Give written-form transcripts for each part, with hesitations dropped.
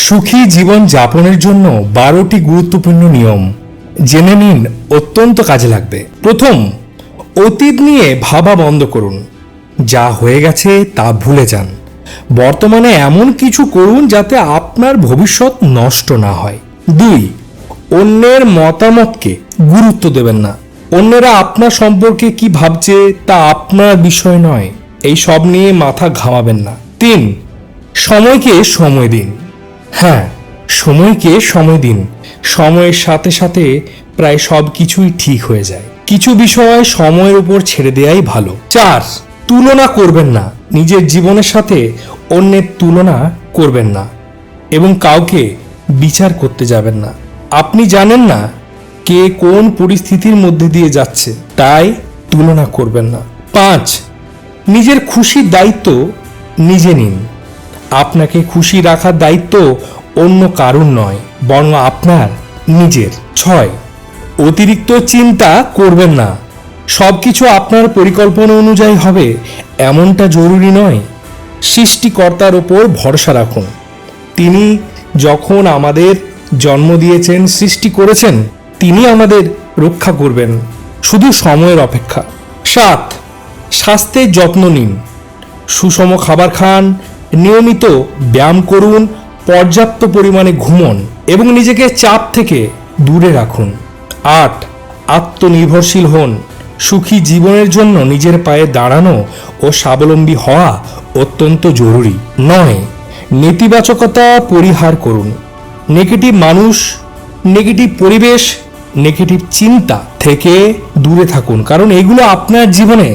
সুখী জীবন যাপনের জন্য 12টি গুরুত্বপূর্ণ নিয়ম জেনে নিন, অত্যন্ত কাজে লাগবে। প্রথম, অতীত নিয়ে ভাবা বন্ধ করুন। যা হয়ে গেছে তা ভুলে যান। বর্তমানে এমন কিছু করুন যাতে আপনার ভবিষ্যৎ নষ্ট না হয়। 2, অন্যের মতামতকে গুরুত্ব দেবেন না। অন্যরা আপনার সম্পর্কে কি ভাবছে তা আপনার বিষয় নয়, এই সব নিয়ে মাথা ঘামাবেন না। 3, সময়কে সময় দিন। হ্যাঁ, সময়কে সময় দিন। সময়ের সাথে সাথে প্রায় সব কিছুই ঠিক হয়ে যায়। কিছু বিষয় সময়ের উপর ছেড়ে দেওয়াই ভালো। 4, তুলনা করবেন না। নিজের জীবনের সাথে অন্যের তুলনা করবেন না এবং কাউকে বিচার করতে যাবেন না। আপনি জানেন না কে কোন পরিস্থিতির মধ্যে দিয়ে যাচ্ছে, তাই তুলনা করবেন না। 5, নিজের খুশির দায়িত্ব নিজে নিন। আপনাকে খুশি রাখার দায়িত্ব অন্য কারণ নয়, বরং আপনার নিজের। 6, অতিরিক্ত চিন্তা করবেন না। সবকিছু আপনার পরিকল্পনা অনুযায়ী হবে এমনটা জরুরি নয়। সৃষ্টিকর্তার ওপর ভরসা রাখুন। তিনি যখন আমাদের জন্ম দিয়েছেন, সৃষ্টি করেছেন, তিনি আমাদের রক্ষা করবেন, শুধু সময়ের অপেক্ষা। 7, স্বাস্থ্যের যত্ন নিন। সুষম খাবার খান, নিয়মিত ব্যায়াম করুন, পর্যাপ্ত পরিমাণে ঘুমন এবং নিজেকে চাপ থেকে দূরে রাখুন। 8, আত্মনির্ভরশীল হন। সুখী জীবনের জন্য নিজের পায়ে দাঁড়ানো ও স্বাবলম্বী হওয়া অত্যন্ত জরুরি। 9, নেতিবাচকতা পরিহার করুন। নেগেটিভ মানুষ, নেগেটিভ পরিবেশ, নেগেটিভ চিন্তা থেকে দূরে থাকুন, কারণ এগুলো আপনার জীবনে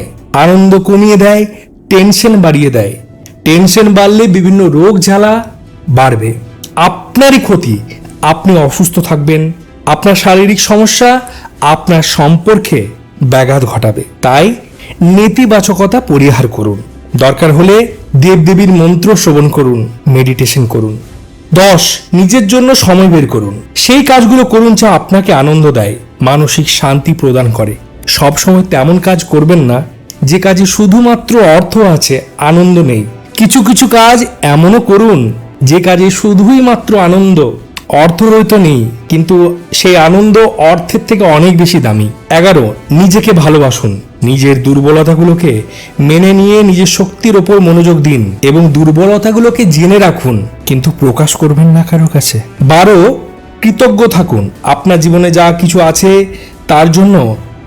আনন্দ কমিয়ে দেয়, টেনশন বাড়িয়ে দেয়। টেনশন বাড়লে বিভিন্ন রোগ জ্বালা বাড়বে, আপনারই ক্ষতি। আপনি অসুস্থ থাকবেন, আপনার শারীরিক সমস্যা আপনার সম্পর্কে ব্যাঘাত ঘটাবে। তাই নেতিবাচকতা পরিহার করুন। দরকার হলে দেবদেবীর মন্ত্র শ্রবণ করুন, মেডিটেশন করুন। 10, নিজের জন্য সময় বের করুন। সেই কাজগুলো করুন যা আপনাকে আনন্দ দেয়, মানসিক শান্তি প্রদান করে। সব সময় তেমন কাজ করবেন না যে কাজে শুধুমাত্র অর্থ আছে, আনন্দ নেই। কিছু কিছু কাজ এমনও করুন যে কাজে শুধুই মাত্র আনন্দ, অর্থ রহিত নেই, কিন্তু সেই আনন্দ অর্থের থেকে অনেক বেশি দামি। 11, নিজেকে ভালোবাসুন। নিজের দুর্বলতাগুলোকে মেনে নিয়ে নিজের শক্তির ওপর মনোযোগ দিন এবং দুর্বলতাগুলোকে জেনে রাখুন, কিন্তু প্রকাশ করবেন না কারো কাছে। 12, কৃতজ্ঞ থাকুন। আপনার জীবনে যা কিছু আছে তার জন্য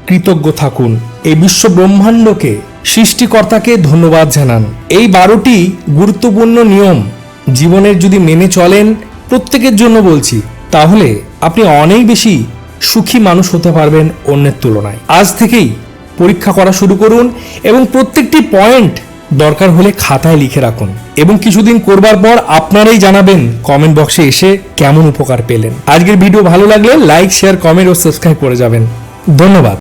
কৃতজ্ঞ থাকুন। এই বিশ্ব ব্রহ্মাণ্ডকে, সৃষ্টিকর্তাকে ধন্যবাদ জানান। এই 12টি গুরুত্বপূর্ণ নিয়ম জীবনের যদি মেনে চলেন, প্রত্যেকের জন্য বলছি, তাহলে আপনি অনেক বেশি সুখী মানুষ হতে পারবেন অন্যের তুলনায়। আজ থেকেই পরীক্ষা করা শুরু করুন এবং প্রত্যেকটি পয়েন্ট দরকার হলে খাতায় লিখে রাখুন এবং কিছুদিন করবার পর আপনারাই জানাবেন কমেন্ট বক্সে এসে কেমন উপকার পেলেন। আজকের ভিডিও ভালো লাগলে লাইক, শেয়ার, কমেন্ট ও সাবস্ক্রাইব করে যাবেন। ধন্যবাদ।